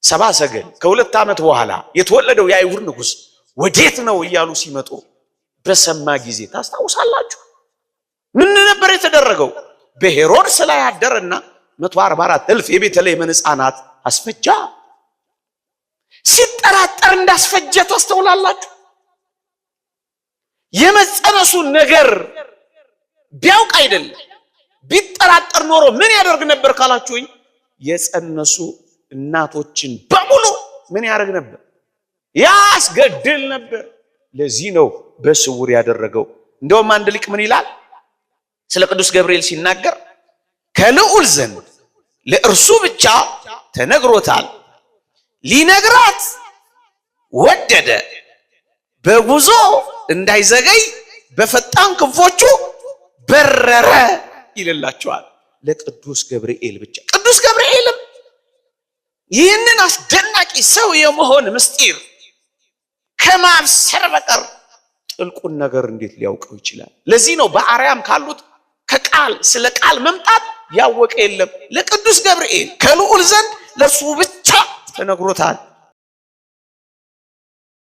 ሰባ ሰገል ከሁለት ዓመት በኋላ የተወለደው የአይሁድ ንጉስ ወዴት ነው እያሉ ሲመጡ በሰማ ጊዜ ታስታውሳላችሁ ምን ነበር የተደረገው? በሄሮድስ ላይ አደረና 144,000 የቤተልሔም ሕፃናት አስፈጃ። ሲጠራጠር እንዳስፈጀ ታስተውላላችሁ። የመጸነሱን ነገር ቢያውቅ አይደለም ቢጠራጠር ኖሮ ምን ያደርግ ነበር ካላችሁኝ የጸነሱ እናቶችን በሙሉ ምን ያደርግ ነበር? ያስገድል ነበር። ለዚህ ነው በስውር ያደረገው። እንደውም አንድ ሊቅ ምን ይላል ስለ ቅዱስ ገብርኤል ሲናገር ከልዑል ዘንድ ለእርሱ ብቻ ተነግሮታል፣ ሊነግራት ወደደ፣ በጉዞ እንዳይዘገይ በፈጣን ክንፎቹ በረረ ይልላቸዋል። ለቅዱስ ገብርኤል ብቻ። ቅዱስ ገብርኤልም ይህንን አስደናቂ ሰው የመሆን ምስጢር ከማብሰር በቀር ጥልቁን ነገር እንዴት ሊያውቀው ይችላል? ለዚህ ነው በአርያም ካሉት ከቃል ስለ ቃል መምጣት ያወቀ የለም። ለቅዱስ ገብርኤል ከልዑል ዘንድ ለሱ ብቻ ተነግሮታል።